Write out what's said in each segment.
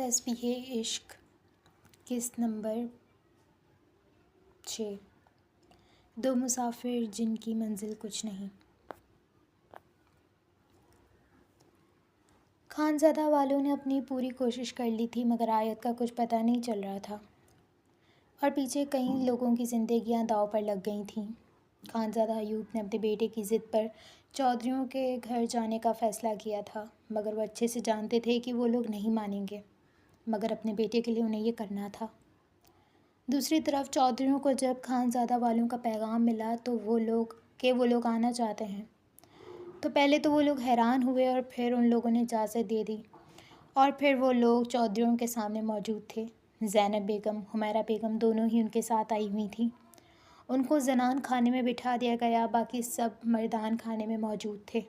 تسبیح عشق قسط نمبر 6 دو مسافر جن کی منزل کچھ نہیں۔ خانزادہ والوں نے اپنی پوری کوشش کر لی تھی مگر آیت کا کچھ پتہ نہیں چل رہا تھا اور پیچھے کئی لوگوں کی زندگیاں داؤ پر لگ گئی تھیں۔ خانزادہ ایوب نے اپنے بیٹے کی ضد پر چودھریوں کے گھر جانے کا فیصلہ کیا تھا مگر وہ اچھے سے جانتے تھے کہ وہ لوگ نہیں مانیں گے، مگر اپنے بیٹے کے لیے انہیں یہ کرنا تھا۔ دوسری طرف چودھریوں کو جب خانزادہ والوں کا پیغام ملا تو وہ لوگ آنا چاہتے ہیں تو پہلے تو وہ لوگ حیران ہوئے اور پھر ان لوگوں نے اجازت دے دی اور پھر وہ لوگ چودھریوں کے سامنے موجود تھے۔ زینب بیگم، حمیرہ بیگم دونوں ہی ان کے ساتھ آئی ہوئی تھیں۔ ان کو زنان خانے میں بٹھا دیا گیا، باقی سب مردان خانے میں موجود تھے۔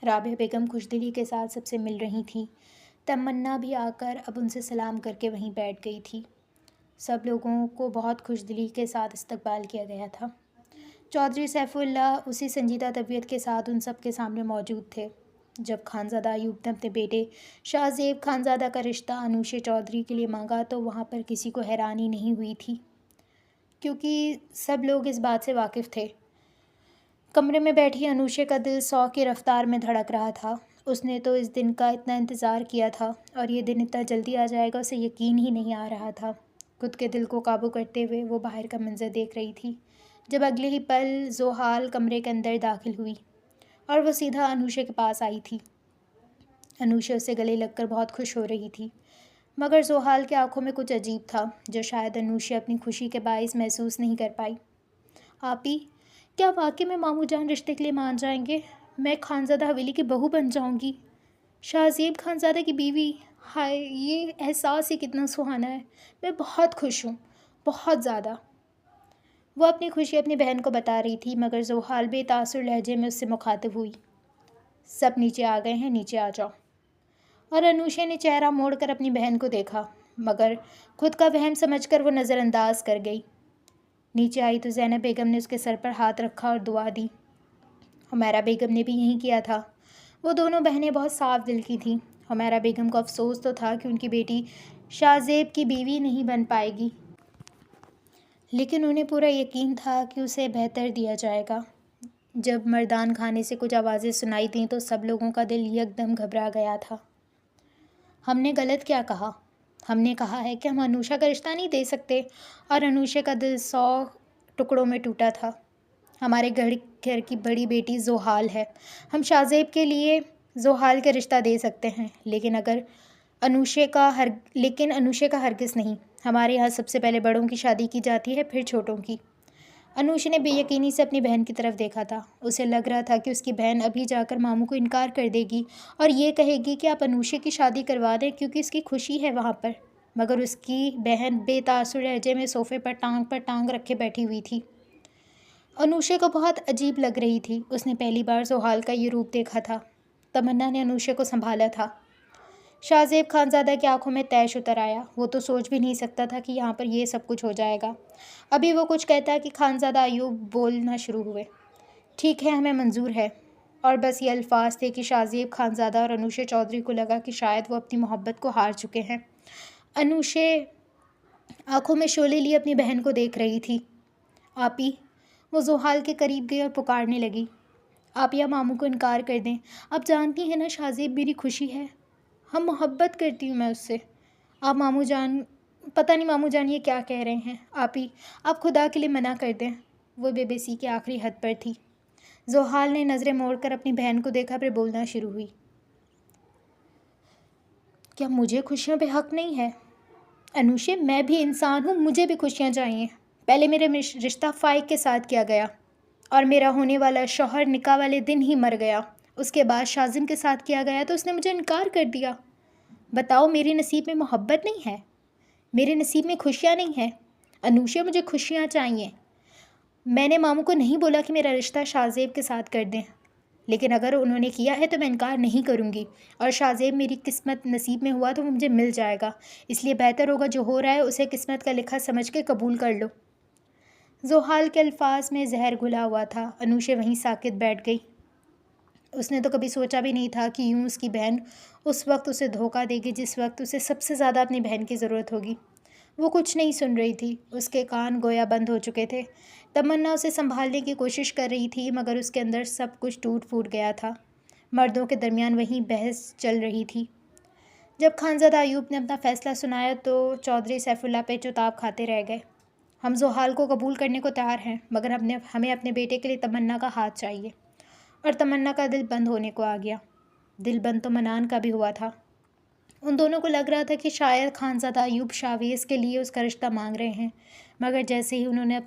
رابعہ بیگم خوشدلی کے ساتھ سب سے مل رہی تھیں۔ تمنا بھی آ کر اب ان سے سلام کر کے وہیں بیٹھ گئی تھی۔ سب لوگوں کو بہت خوشدلی کے ساتھ استقبال کیا گیا تھا۔ چودھری سیف اللہ اسی سنجیدہ طبیعت کے ساتھ ان سب کے سامنے موجود تھے۔ جب خانزادہ ایوب نے اپنے بیٹے شاہ زیب خانزادہ کا رشتہ انوشے چودھری کے لیے مانگا تو وہاں پر کسی کو حیرانی نہیں ہوئی تھی کیونکہ سب لوگ اس بات سے واقف تھے۔ کمرے میں بیٹھی انوشے کا دل 100 کی رفتار میں دھڑک رہا تھا۔ اس نے تو اس دن کا اتنا انتظار کیا تھا اور یہ دن اتنا جلدی آ جائے گا اسے یقین ہی نہیں آ رہا تھا۔ خود کے دل کو قابو کرتے ہوئے وہ باہر کا منظر دیکھ رہی تھی جب اگلے ہی پل زحال کمرے کے اندر داخل ہوئی اور وہ سیدھا انوشے کے پاس آئی تھی۔ انوشے اسے گلے لگ کر بہت خوش ہو رہی تھی مگر زحال کے آنکھوں میں کچھ عجیب تھا جو شاید انوشے اپنی خوشی کے باعث محسوس نہیں کر پائی۔ آپی، کیا واقعی میں ماموں جان رشتے کے لیے مان جائیں گے؟ میں خانزادہ حویلی کی بہو بن جاؤں گی، شاہ زیب خانزادہ کی بیوی۔ ہائے، یہ احساس ہی کتنا سہانا ہے۔ میں بہت خوش ہوں، بہت زیادہ۔ وہ اپنی خوشی اپنی بہن کو بتا رہی تھی مگر زحال بے تاثر لہجے میں اس سے مخاطب ہوئی۔ سب نیچے آ گئے ہیں، نیچے آ جاؤ۔ اور انوشے نے چہرہ موڑ کر اپنی بہن کو دیکھا مگر خود کا وہم سمجھ کر وہ نظر انداز کر گئی۔ نیچے آئی تو زینب بیگم نے اس کے سر پر ہاتھ رکھا اور دعا دی۔ حمیرہ بیگم نے بھی یہی کیا تھا۔ وہ دونوں بہنیں بہت صاف دل کی تھیں۔ حمیرہ بیگم کو افسوس تو تھا کہ ان کی بیٹی شاہ زیب کی بیوی نہیں بن پائے گی لیکن انہیں پورا یقین تھا کہ اسے بہتر دیا جائے گا۔ جب مردان خانے سے کچھ آوازیں سنائی دیں تو سب لوگوں کا دل یکدم گھبرا گیا تھا۔ ہم نے غلط کیا کہا؟ ہم نے کہا ہے کہ ہم انوشا کا رشتہ نہیں دے سکتے اور انوشے کا دل 100 ٹکڑوں میں ٹوٹا تھا۔ ہمارے گھر کی بڑی بیٹی زحال ہے، ہم شاہ زیب کے لیے زحال کا رشتہ دے سکتے ہیں لیکن انوشے کا ہرگز نہیں۔ ہمارے یہاں سب سے پہلے بڑوں کی شادی کی جاتی ہے پھر چھوٹوں کی۔ انوشے نے بے یقینی سے اپنی بہن کی طرف دیکھا تھا۔ اسے لگ رہا تھا کہ اس کی بہن ابھی جا کر ماموں کو انکار کر دے گی اور یہ کہے گی کہ آپ انوشے کی شادی کروا دیں کیونکہ اس کی خوشی ہے وہاں پر، مگر اس کی بہن بے تاثر لہجے میں صوفے پر ٹانگ رکھے بیٹھی ہوئی تھی۔ انوشے کو بہت عجیب لگ رہی تھی۔ اس نے پہلی بار زحال کا یہ روپ دیکھا تھا۔ تمنا نے انوشے کو سنبھالا تھا۔ شاہ زیب خانزادہ کی آنکھوں میں طیش اتر آیا۔ وہ تو سوچ بھی نہیں سکتا تھا کہ یہاں پر یہ سب کچھ ہو جائے گا۔ ابھی وہ کچھ کہتا کہ خانزادہ ایوب بولنا شروع ہوئے۔ ٹھیک ہے، ہمیں منظور ہے۔ اور بس یہ الفاظ تھے کہ شاہ زیب خانزادہ اور انوشے چودھری کو لگا کہ شاید وہ اپنی محبت کو ہار چکے ہیں۔ انوشے آنکھوں میں شعلے لیے اپنی بہن کو دیکھ رہی تھی۔ آپی، وہ زحال کے قریب گئی اور پکارنے لگی۔ آپ یا ماموں کو انکار کر دیں، آپ جانتی ہیں نا شاہ زیب میری خوشی ہے، ہم محبت کرتی ہوں میں اس سے۔ آپ ماموں جان، پتہ نہیں ماموں جان یہ کیا کہہ رہے ہیں۔ آپی، آپ خدا کے لیے منع کر دیں۔ وہ بے بسی کی آخری حد پر تھی۔ زحال نے نظریں موڑ کر اپنی بہن کو دیکھا پھر بولنا شروع ہوئی۔ کیا مجھے خوشیوں پہ حق نہیں ہے؟ انوشے، میں بھی انسان ہوں، مجھے بھی خوشیاں چاہیے۔ پہلے میرے رشتہ فائق کے ساتھ کیا گیا اور میرا ہونے والا شوہر نکاح والے دن ہی مر گیا۔ اس کے بعد شازم کے ساتھ کیا گیا تو اس نے مجھے انکار کر دیا۔ بتاؤ، میرے نصیب میں محبت نہیں ہے؟ میرے نصیب میں خوشیاں نہیں ہیں؟ انوشے، مجھے خوشیاں چاہیے۔ میں نے ماموں کو نہیں بولا کہ میرا رشتہ شاہ زیب کے ساتھ کر دیں لیکن اگر انہوں نے کیا ہے تو میں انکار نہیں کروں گی اور شاہ زیب میری قسمت نصیب میں ہوا تو وہ مجھے مل جائے گا، اس لیے بہتر ہوگا جو ہو رہا ہے اسے قسمت کا لکھا سمجھ کے قبول کر لو۔ زحال کے الفاظ میں زہر گھلا ہوا تھا۔ انوشے وہیں ساکت بیٹھ گئی اس نے تو کبھی سوچا بھی نہیں تھا کہ یوں اس کی بہن اس وقت اسے دھوکہ دے گی جس وقت اسے سب سے زیادہ اپنی بہن کی ضرورت ہوگی۔ وہ کچھ نہیں سن رہی تھی، اس کے کان گویا بند ہو چکے تھے۔ تمنا اسے سنبھالنے کی کوشش کر رہی تھی مگر اس کے اندر سب کچھ ٹوٹ پھوٹ گیا تھا۔ مردوں کے درمیان وہیں بحث چل رہی تھی۔ جب خانزادہ ایوب نے اپنا فیصلہ سنایا تو چودھری سیف اللہ پہ چتاب کھاتے رہ گئے۔ ہم زحال کو قبول کرنے کو تیار ہیں مگر ہمیں اپنے بیٹے کے لیے تمنا کا ہاتھ چاہیے۔ اور تمنا کا دل بند ہونے کو آ گیا۔ دل بند تو منان کا بھی ہوا تھا۔ ان دونوں کو لگ رہا تھا کہ شاید خانزادہ ایوب شاویز کے لیے اس کا رشتہ مانگ رہے ہیں، مگر جیسے ہی انہوں نے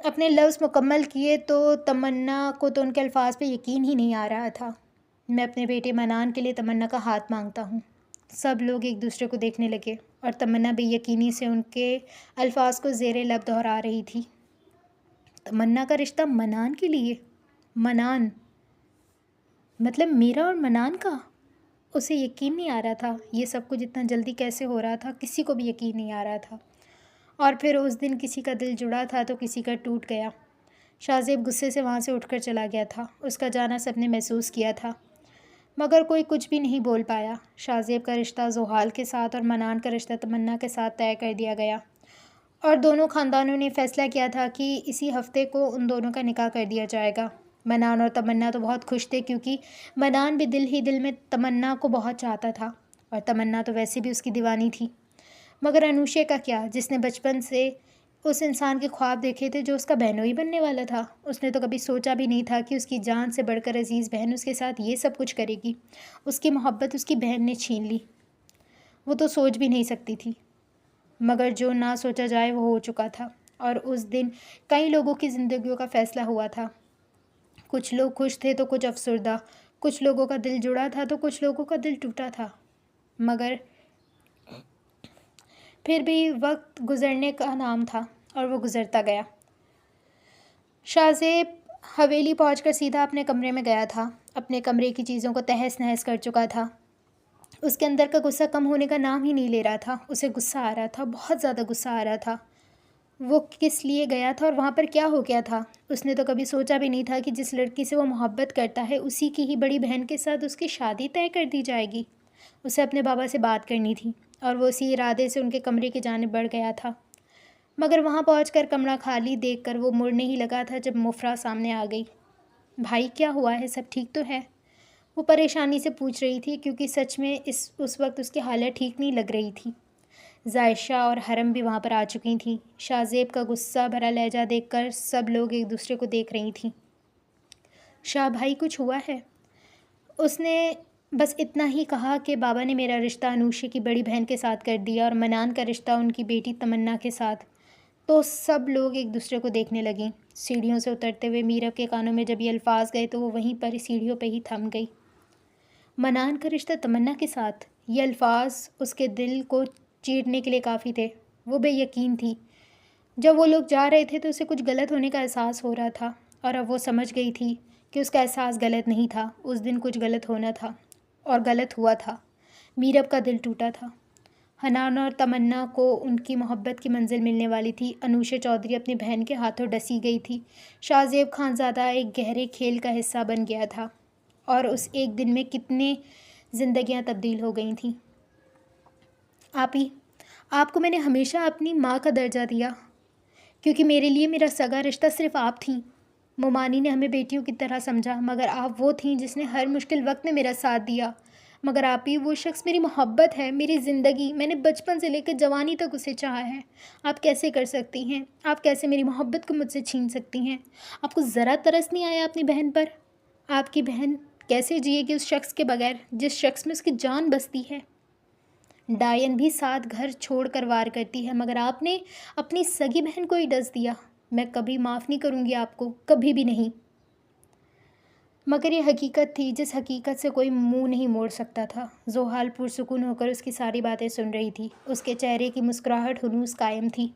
اپنے لفظ مکمل کیے تو تمنا کو تو ان کے الفاظ پہ یقین ہی نہیں آ رہا تھا۔ میں اپنے بیٹے منان کے لیے تمنا کا ہاتھ مانگتا ہوں۔ سب لوگ ایک دوسرے کو دیکھنے لگے اور تمنا بے یقینی سے ان کے الفاظ کو زیر لب دہرا رہی تھی۔ تمنا کا رشتہ منان کے لیے؟ منان مطلب میرا اور منان کا؟ اسے یقین نہیں آ رہا تھا یہ سب کچھ اتنا جلدی کیسے ہو رہا تھا، کسی کو بھی یقین نہیں آ رہا تھا۔ اور پھر اس دن کسی کا دل جڑا تھا تو کسی کا ٹوٹ گیا۔ شاہ زیب غصے سے وہاں سے اٹھ کر چلا گیا تھا۔ اس کا جانا سب نے محسوس کیا تھا مگر کوئی کچھ بھی نہیں بول پایا۔ شاہ زیب کا رشتہ زحال کے ساتھ اور منان کا رشتہ تمنا کے ساتھ طے کر دیا گیا اور دونوں خاندانوں نے فیصلہ کیا تھا کہ اسی ہفتے کو ان دونوں کا نکاح کر دیا جائے گا۔ منان اور تمنا تو بہت خوش تھے کیونکہ منان بھی دل ہی دل میں تمنا کو بہت چاہتا تھا اور تمنا تو ویسے بھی اس کی دیوانی تھی۔ مگر انوشے کا کیا، جس نے بچپن سے اس انسان کے خواب دیکھے تھے جو اس کا بہنوئی بننے والا تھا؟ اس نے تو کبھی سوچا بھی نہیں تھا کہ اس کی جان سے بڑھ کر عزیز بہن اس کے ساتھ یہ سب کچھ کرے گی۔ اس کی محبت اس کی بہن نے چھین لی۔ وہ تو سوچ بھی نہیں سکتی تھی مگر جو نہ سوچا جائے وہ ہو چکا تھا اور اس دن کئی لوگوں کی زندگیوں کا فیصلہ ہوا تھا۔ کچھ لوگ خوش تھے تو کچھ افسردہ، کچھ لوگوں کا دل جڑا تھا تو کچھ لوگوں کا دل ٹوٹا تھا، مگر پھر بھی وقت گزرنے کا نام تھا اور وہ گزرتا گیا۔ شاہ زیب حویلی پہنچ کر سیدھا اپنے کمرے میں گیا تھا۔ اپنے کمرے کی چیزوں کو تہس نہس کر چکا تھا۔ اس کے اندر کا غصہ کم ہونے کا نام ہی نہیں لے رہا تھا۔ اسے غصہ آ رہا تھا، بہت زیادہ غصہ آ رہا تھا۔ وہ کس لیے گیا تھا اور وہاں پر کیا ہو گیا تھا؟ اس نے تو کبھی سوچا بھی نہیں تھا کہ جس لڑکی سے وہ محبت کرتا ہے اسی کی ہی بڑی بہن کے ساتھ اس کی شادی طے کر دی جائے گی۔ اسے اپنے بابا سے بات کرنی تھی اور وہ اسی ارادے سے ان کے کمرے کی جانب بڑھ گیا تھا، مگر وہاں پہنچ کر کمرہ خالی دیکھ کر وہ مڑنے ہی لگا تھا جب مفرا سامنے آ گئی۔ بھائی کیا ہوا ہے، سب ٹھیک تو ہے؟ وہ پریشانی سے پوچھ رہی تھی کیونکہ سچ میں اس وقت اس کی حالت ٹھیک نہیں لگ رہی تھی۔ ظاہشہ اور حرم بھی وہاں پر آ چکی تھیں۔ شاہ زیب کا غصہ بھرا لہجہ دیکھ کر سب لوگ ایک دوسرے کو دیکھ رہی تھیں۔ شاہ بھائی کچھ ہوا ہے؟ اس نے بس اتنا ہی کہا کہ بابا نے میرا رشتہ انوشے کی بڑی بہن کے ساتھ کر دیا اور منان کا رشتہ ان کی بیٹی تمنا کے ساتھ۔ تو سب لوگ ایک دوسرے کو دیکھنے لگیں۔ سیڑھیوں سے اترتے ہوئے میرب کے کانوں میں جب یہ الفاظ گئے تو وہ وہیں پر سیڑھیوں پہ ہی تھم گئی۔ منان کا رشتہ تمنا کے ساتھ، یہ الفاظ اس کے دل کو چیرنے کے لیے کافی تھے۔ وہ بے یقین تھی۔ جب وہ لوگ جا رہے تھے تو اسے کچھ غلط ہونے کا احساس ہو رہا تھا اور اب وہ سمجھ گئی تھی کہ اس کا احساس غلط نہیں تھا، اس دن کچھ غلط ہونا تھا اور غلط ہوا تھا۔ میرب کا دل ٹوٹا تھا۔ حنان اور تمنا کو ان کی محبت کی منزل ملنے والی تھی۔ انوشے چودھری اپنی بہن کے ہاتھوں ڈسی گئی تھی۔ شاہ زیب خانزادہ ایک گہرے کھیل کا حصہ بن گیا تھا اور اس ایک دن میں کتنے زندگیاں تبدیل ہو گئی تھیں۔ آپ کو میں نے ہمیشہ اپنی ماں کا درجہ دیا کیونکہ میرے لیے میرا سگا رشتہ صرف آپ تھیں۔ مومانی نے ہمیں بیٹیوں کی طرح سمجھا مگر آپ وہ تھیں جس نے ہر مشکل وقت میں میرا ساتھ دیا۔ مگر آپ ہی وہ شخص میری محبت ہے، میری زندگی، میں نے بچپن سے لے کر جوانی تک اسے چاہا ہے۔ آپ کیسے کر سکتی ہیں؟ آپ کیسے میری محبت کو مجھ سے چھین سکتی ہیں؟ آپ کو ذرا ترس نہیں آیا اپنی بہن پر؟ آپ کی بہن کیسے جیے گی اس شخص کے بغیر جس شخص میں اس کی جان بستی ہے؟ ڈائن بھی ساتھ گھر چھوڑ کر وار کرتی ہے مگر آپ نے اپنی سگی بہن کو ہی ڈس دیا۔ میں کبھی معاف نہیں کروں گی آپ کو، کبھی بھی نہیں۔ مگر یہ حقیقت تھی جس حقیقت سے کوئی منہ نہیں موڑ سکتا تھا۔ زحال پرسکون ہو کر اس کی ساری باتیں سن رہی تھی۔ اس کے چہرے کی مسکراہٹ ہنوز قائم تھی۔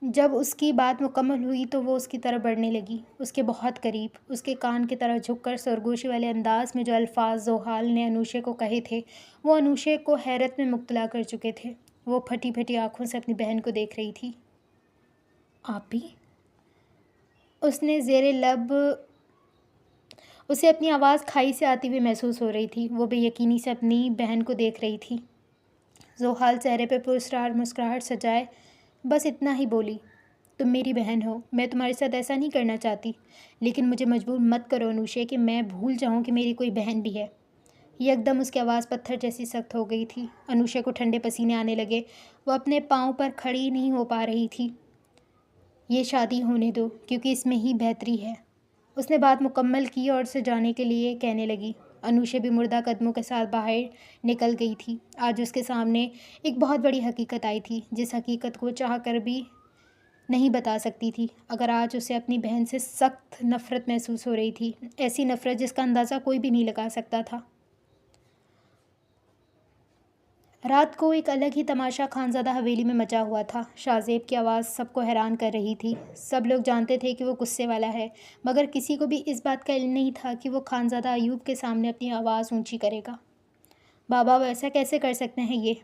جب اس کی بات مکمل ہوئی تو وہ اس کی طرف بڑھنے لگی، اس کے بہت قریب، اس کے کان کی طرف جھک کر سرگوشی والے انداز میں جو الفاظ زحال نے انوشے کو کہے تھے وہ انوشے کو حیرت میں مبتلا کر چکے تھے۔ وہ پھٹی پھٹی آنکھوں سے اپنی بہن کو دیکھ رہی تھی۔ آپ بھی؟ اس نے زیر لب اسے اپنی آواز کھائی سے آتی ہوئی محسوس ہو رہی تھی۔ وہ بے یقینی سے اپنی بہن کو دیکھ رہی تھی۔ زحال چہرے پہ پراسرار مسکراہٹ سجائے بس اتنا ہی بولی، تم میری بہن ہو، میں تمہارے ساتھ ایسا نہیں کرنا چاہتی، لیکن مجھے مجبور مت کرو انوشے کہ میں بھول جاؤں کہ میری کوئی بہن بھی ہے۔ یکدم اس کی آواز پتھر جیسی سخت ہو گئی تھی۔ انوشا کو ٹھنڈے پسینے آنے لگے۔ وہ اپنے پاؤں پر کھڑی نہیں ہو پا رہی تھی۔ یہ شادی ہونے دو، کیونکہ اس میں ہی بہتری ہے۔ اس نے بات مکمل کی اور اسے جانے کے لیے کہنے لگی۔ انوشا بھی مردہ قدموں کے ساتھ باہر نکل گئی تھی۔ آج اس کے سامنے ایک بہت بڑی حقیقت آئی تھی، جس حقیقت کو چاہ کر بھی نہیں بتا سکتی تھی۔ اگر آج اسے اپنی بہن سے سخت نفرت محسوس ہو رہی تھی، ایسی نفرت جس کا اندازہ کوئی بھی نہیں لگا سکتا تھا۔ رات کو ایک الگ ہی تماشا خانزادہ حویلی میں مچا ہوا تھا۔ شاہ زیب کی آواز سب کو حیران کر رہی تھی۔ سب لوگ جانتے تھے کہ وہ غصے والا ہے، مگر کسی کو بھی اس بات کا علم نہیں تھا کہ وہ خانزادہ ایوب کے سامنے اپنی آواز اونچی کرے گا۔ بابا، وہ ایسا کیسے کر سکتے ہیں؟ یہ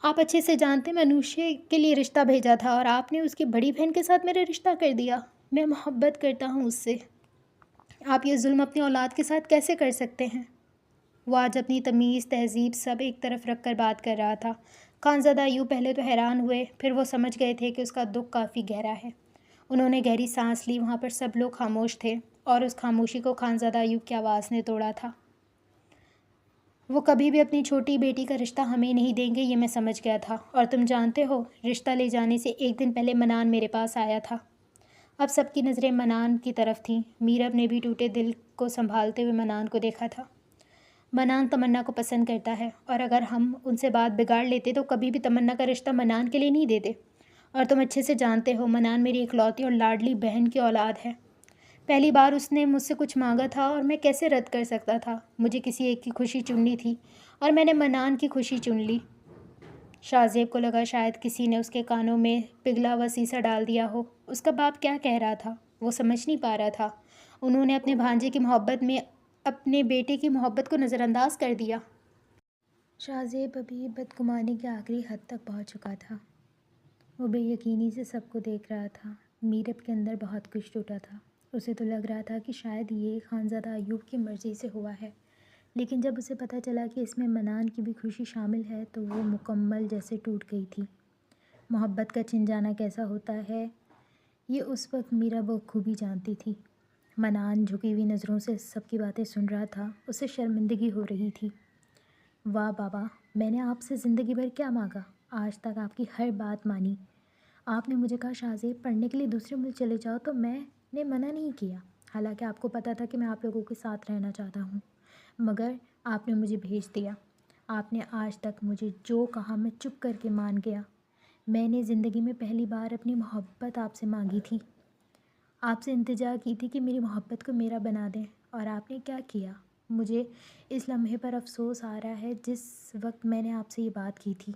آپ اچھے سے جانتے ہیں، میں انوشے کے لیے رشتہ بھیجا تھا اور آپ نے اس کی بڑی بہن کے ساتھ میرا رشتہ کر دیا۔ میں محبت کرتا ہوں اس سے۔ آپ یہ ظلم اپنی اولاد کے ساتھ کیسے کر سکتے ہیں؟ وہ آج اپنی تمیز تہذیب سب ایک طرف رکھ کر بات کر رہا تھا۔ خانزادہ ایوب پہلے تو حیران ہوئے، پھر وہ سمجھ گئے تھے کہ اس کا دکھ کافی گہرا ہے۔ انہوں نے گہری سانس لی۔ وہاں پر سب لوگ خاموش تھے اور اس خاموشی کو خانزادہ ایوب کی آواز نے توڑا تھا۔ وہ کبھی بھی اپنی چھوٹی بیٹی کا رشتہ ہمیں نہیں دیں گے، یہ میں سمجھ گیا تھا، اور تم جانتے ہو، رشتہ لے جانے سے ایک دن پہلے منان میرے پاس آیا تھا۔ اب سب کی نظریں منان کی طرف تھیں۔ میرب نے بھی ٹوٹے دل کو سنبھالتے ہوئے منان کو دیکھا تھا۔ منان تمنا کو پسند کرتا ہے، اور اگر ہم ان سے بات بگاڑ لیتے تو کبھی بھی تمنا کا رشتہ منان کے لیے نہیں دیتے، اور تم اچھے سے جانتے ہو منان میری اکلوتی اور لاڈلی بہن کی اولاد ہے۔ پہلی بار اس نے مجھ سے کچھ مانگا تھا اور میں کیسے رد کر سکتا تھا؟ مجھے کسی ایک کی خوشی چننی تھی اور میں نے منان کی خوشی چن لی۔ شاہ زیب کو لگا شاید کسی نے اس کے کانوں میں پگھلا ہوا سیسا ڈال دیا ہو۔ اس کا باپ کیا کہہ رہا تھا وہ سمجھ نہیں پا رہا تھا۔ انہوں نے اپنے بھانجے کی محبت میں اپنے بیٹے کی محبت کو نظر انداز کر دیا۔ شاہ زیب ابھی بدگمانی کے آخری حد تک پہنچ چکا تھا۔ وہ بے یقینی سے سب کو دیکھ رہا تھا۔ میرب کے اندر بہت کچھ ٹوٹا تھا۔ اسے تو لگ رہا تھا کہ شاید یہ خانزادہ ایوب کی مرضی سے ہوا ہے، لیکن جب اسے پتہ چلا کہ اس میں منان کی بھی خوشی شامل ہے تو وہ مکمل جیسے ٹوٹ گئی تھی۔ محبت کا چھن جانا کیسا ہوتا ہے، یہ اس وقت میرب بخوبی جانتی تھی۔ منان جھکی ہوئی نظروں سے سب کی باتیں سن رہا تھا۔ اسے شرمندگی ہو رہی تھی۔ واہ بابا، میں نے آپ سے زندگی بھر کیا مانگا؟ آج تک آپ کی ہر بات مانی۔ آپ نے مجھے کہا شاہ زیب پڑھنے کے لیے دوسرے ملک چلے جاؤ تو میں نے منع نہیں کیا، حالانکہ آپ کو پتہ تھا کہ میں آپ لوگوں کے ساتھ رہنا چاہتا ہوں، مگر آپ نے مجھے بھیج دیا۔ آپ نے آج تک مجھے جو کہا میں چپ کر کے مان گیا۔ میں نے زندگی میں پہلی بار اپنی محبت آپ سے مانگی تھی، آپ سے التجا کی تھی کہ میری محبت کو میرا بنا دیں، اور آپ نے کیا کیا؟ مجھے اس لمحے پر افسوس آ رہا ہے جس وقت میں نے آپ سے یہ بات کی تھی۔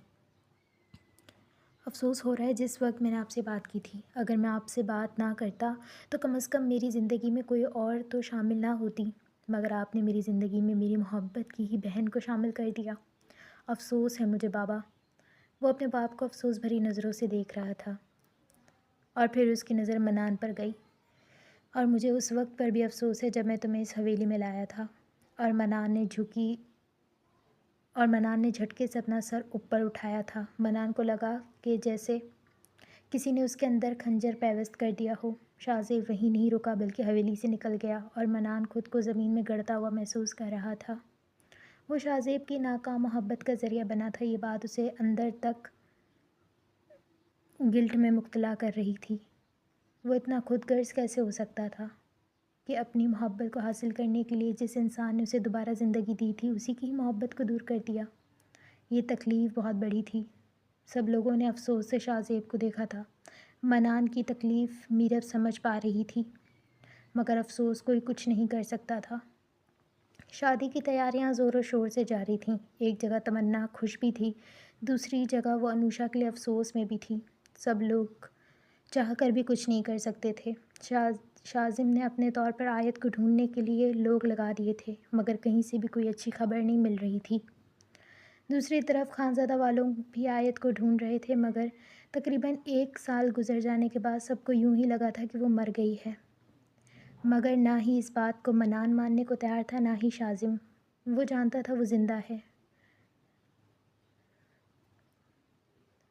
افسوس ہو رہا ہے جس وقت میں نے آپ سے بات کی تھی۔ اگر میں آپ سے بات نہ کرتا تو کم از کم میری زندگی میں کوئی اور تو شامل نہ ہوتی، مگر آپ نے میری زندگی میں میری محبت کی ہی بہن کو شامل کر دیا۔ افسوس ہے مجھے بابا۔ وہ اپنے باپ کو افسوس بھری نظروں سے دیکھ رہا تھا، اور پھر اس کی نظر منان پر گئی۔ اور مجھے اس وقت پر بھی افسوس ہے جب میں تمہیں اس حویلی میں لایا تھا، اور منان نے جھٹکے سے اپنا سر اوپر اٹھایا تھا۔ منان کو لگا کہ جیسے کسی نے اس کے اندر خنجر پیوست کر دیا ہو۔ شاہ زیب وہیں نہیں رکا بلکہ حویلی سے نکل گیا، اور منان خود کو زمین میں گڑتا ہوا محسوس کر رہا تھا۔ وہ شاہ زیب کی ناکام محبت کا ذریعہ بنا تھا، یہ بات اسے اندر تک گلٹ میں مبتلا کر رہی تھی۔ وہ اتنا خود غرض کیسے ہو سکتا تھا کہ اپنی محبت کو حاصل کرنے کے لیے جس انسان نے اسے دوبارہ زندگی دی تھی اسی کی ہی محبت کو دور کر دیا؟ یہ تکلیف بہت بڑی تھی۔ سب لوگوں نے افسوس سے شاہ زیب کو دیکھا تھا۔ منان کی تکلیف میرب سمجھ پا رہی تھی، مگر افسوس کوئی کچھ نہیں کر سکتا تھا۔ شادی کی تیاریاں زور و شور سے جاری تھیں۔ ایک جگہ تمنا خوش بھی تھی، دوسری جگہ وہ انوشا کے لیے افسوس میں بھی تھی۔ سب لوگ چاہ کر بھی کچھ نہیں کر سکتے تھے۔ شازم نے اپنے طور پر آیت کو ڈھونڈنے کے لیے لوگ لگا دیے تھے، مگر کہیں سے بھی کوئی اچھی خبر نہیں مل رہی تھی۔ دوسری طرف خانزادہ والوں بھی آیت کو ڈھونڈ رہے تھے، مگر تقریباً 1 سال گزر جانے کے بعد سب کو یوں ہی لگا تھا کہ وہ مر گئی ہے۔ مگر نہ ہی اس بات کو منان ماننے کو تیار تھا، نہ ہی شاذم۔ وہ جانتا تھا وہ زندہ ہے،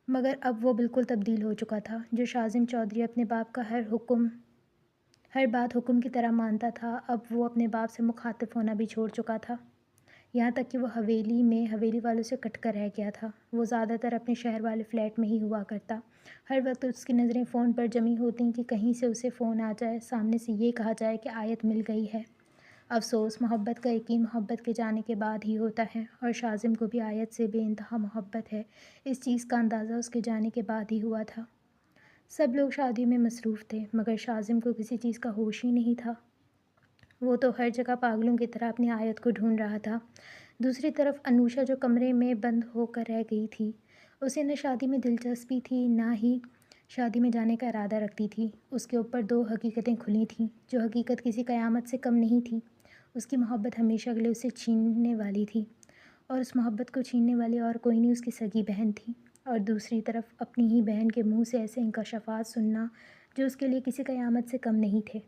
مگر اب وہ بالکل تبدیل ہو چکا تھا۔ جو شاذم چودھری اپنے باپ کا ہر بات حکم کی طرح مانتا تھا، اب وہ اپنے باپ سے مخاطب ہونا بھی چھوڑ چکا تھا۔ یہاں تک کہ وہ حویلی والوں سے کٹ کر رہ گیا تھا۔ وہ زیادہ تر اپنے شہر والے فلیٹ میں ہی ہوا کرتا۔ ہر وقت اس کی نظریں فون پر جمی ہوتیں کہ کہیں سے اسے فون آ جائے، سامنے سے یہ کہا جائے کہ آیت مل گئی ہے۔ افسوس، محبت کا یقین محبت کے جانے کے بعد ہی ہوتا ہے، اور شاذم کو بھی آیت سے بے انتہا محبت ہے، اس چیز کا اندازہ اس کے جانے کے بعد ہی ہوا تھا۔ سب لوگ شادی میں مصروف تھے، مگر شاذم کو کسی چیز کا ہوش ہی نہیں تھا۔ وہ تو ہر جگہ پاگلوں کی طرح اپنی آیت کو ڈھونڈ رہا تھا۔ دوسری طرف انوشا جو کمرے میں بند ہو کر رہ گئی تھی، اسے نہ شادی میں دلچسپی تھی، نہ ہی شادی میں جانے کا ارادہ رکھتی تھی۔ اس کے اوپر دو حقیقتیں کھلی تھیں، جو حقیقت کسی قیامت سے کم نہیں تھی۔ اس کی محبت ہمیشہ کے لیے اسے چھیننے والی تھی، اور اس محبت کو چھیننے والی اور کوئی نہیں اس کی سگی بہن تھی۔ اور دوسری طرف اپنی ہی بہن کے منہ سے ایسے انکشافات سننا جو اس کے لیے کسی قیامت سے کم نہیں تھے۔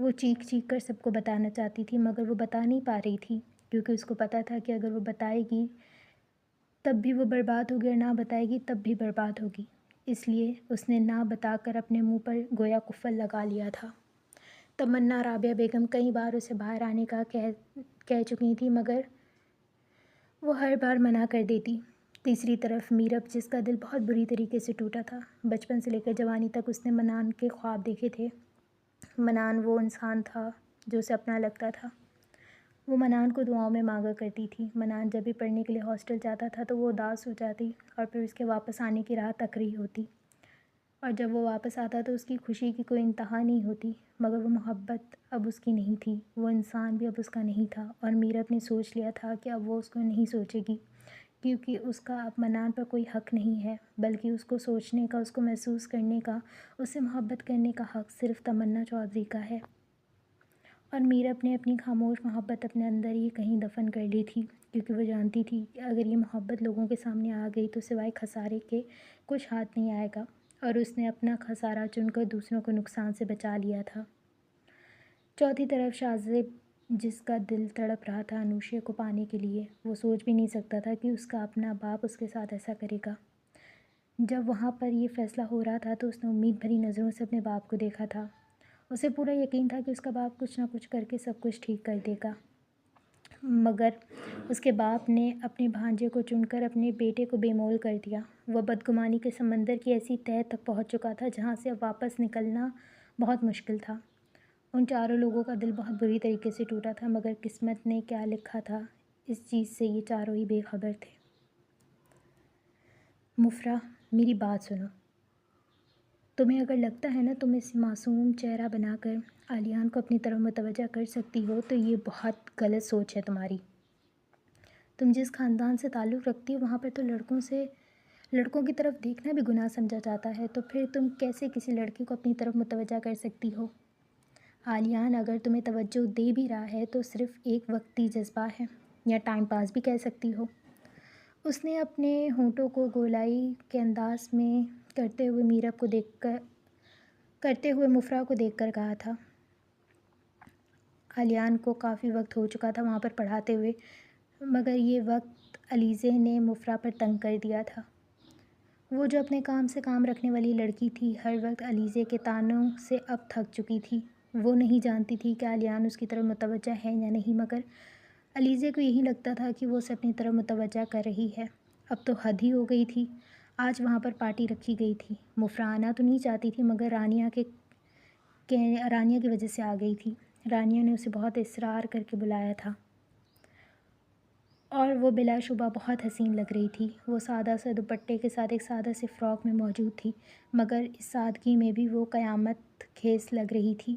وہ چیخ چیخ کر سب کو بتانا چاہتی تھی، مگر وہ بتا نہیں پا رہی تھی، کیونکہ اس کو پتہ تھا کہ اگر وہ بتائے گی تب بھی وہ برباد ہوگی، اور نہ بتائے گی تب بھی برباد ہوگی۔ اس لیے اس نے نہ بتا کر اپنے منہ پر گویا قفل لگا لیا تھا۔ تمنا رابعہ بیگم کئی بار اسے باہر آنے کا کہہ چکی تھی، مگر وہ ہر بار منع کر دیتی۔ تیسری طرف میرب، جس کا دل بہت بری طریقے سے ٹوٹا تھا۔ بچپن سے لے کر جوانی تک اس نے منان کے خواب دیکھے تھے۔ منان وہ انسان تھا جو اسے اپنا لگتا تھا۔ وہ منان کو دعاؤں میں مانگا کرتی تھی۔ منان جب بھی پڑھنے کے لیے ہاسٹل جاتا تھا تو وہ اداس ہو جاتی، اور پھر اس کے واپس آنے کی راہ تک رہی ہوتی، اور جب وہ واپس آتا تو اس کی خوشی کی کوئی انتہا نہیں ہوتی۔ مگر وہ محبت اب اس کی نہیں تھی، وہ انسان بھی اب اس کا نہیں تھا، اور میرب نے سوچ لیا تھا کہ اب وہ اس کو نہیں سوچے گی، کیونکہ اس کا اب منان پر کوئی حق نہیں ہے، بلکہ اس کو سوچنے کا، اس کو محسوس کرنے کا، اس سے محبت کرنے کا حق صرف تمنا چودھری کا ہے۔ اور میرب نے اپنی خاموش محبت اپنے اندر ہی کہیں دفن کر لی تھی، کیونکہ وہ جانتی تھی کہ اگر یہ محبت لوگوں کے سامنے آ گئی تو سوائے خسارے کے کچھ ہاتھ نہیں آئے گا، اور اس نے اپنا خسارہ چن کر دوسروں کو نقصان سے بچا لیا تھا۔ چوتھی طرف شاذب، جس کا دل تڑپ رہا تھا انوشا کو پانے کے لیے، وہ سوچ بھی نہیں سکتا تھا کہ اس کا اپنا باپ اس کے ساتھ ایسا کرے گا۔ جب وہاں پر یہ فیصلہ ہو رہا تھا تو اس نے امید بھری نظروں سے اپنے باپ کو دیکھا تھا۔ اسے پورا یقین تھا کہ اس کا باپ کچھ نہ کچھ کر کے سب کچھ ٹھیک کر دے گا، مگر اس کے باپ نے اپنے بھانجے کو چن کر اپنے بیٹے کو بے مول کر دیا۔ وہ بدگمانی کے سمندر کی ایسی تہہ تک پہنچ چکا تھا جہاں سے اب واپس نکلنا بہت مشکل تھا۔ ان چاروں لوگوں کا دل بہت بری طریقے سے ٹوٹا تھا، مگر قسمت نے کیا لکھا تھا اس چیز سے یہ چاروں ہی بے خبر تھے۔ مفرح، میری بات سنو۔ تمہیں اگر لگتا ہے نا تم اسے معصوم چہرہ بنا کر عالیان کو اپنی طرف متوجہ کر سکتی ہو، تو یہ بہت غلط سوچ ہے تمہاری۔ تم جس خاندان سے تعلق رکھتی ہو وہاں پر تو لڑکوں کی طرف دیکھنا بھی گناہ سمجھا جاتا ہے، تو پھر تم کیسے کسی لڑکی کو اپنی طرف متوجہ کر سکتی ہو؟ عالیان اگر تمہیں توجہ دے بھی رہا ہے تو صرف ایک وقتی جذبہ ہے، یا ٹائم پاس بھی کہہ سکتی ہو۔ اس نے اپنے ہونٹوں کو گولائی کے انداز میں کرتے ہوئے مفرح کو دیکھ کر کہا تھا۔ عالیان کو کافی وقت ہو چکا تھا وہاں پر پڑھاتے ہوئے، مگر یہ وقت علیزے نے مفرح پر تنگ کر دیا تھا۔ وہ جو اپنے کام سے کام رکھنے والی لڑکی تھی، ہر وقت علیزے کے طعنوں سے اب تھک چکی تھی۔ وہ نہیں جانتی تھی کہ عالیان اس کی طرف متوجہ ہے یا نہیں، مگر علیزے کو یہی لگتا تھا کہ وہ اسے اپنی طرف متوجہ کر رہی ہے۔ اب تو حد ہی ہو گئی تھی۔ آج وہاں پر پارٹی رکھی گئی تھی۔ مفرح آنا تو نہیں چاہتی تھی، مگر رانیہ کی وجہ سے آ گئی تھی۔ رانیہ نے اسے بہت اصرار کر کے بلایا تھا، اور وہ بلا شبہ بہت حسین لگ رہی تھی۔ وہ سادہ سا دوپٹے کے ساتھ ایک سادہ سی فراک میں موجود تھی، مگر اس سادگی میں بھی وہ قیامت خیز لگ رہی تھی۔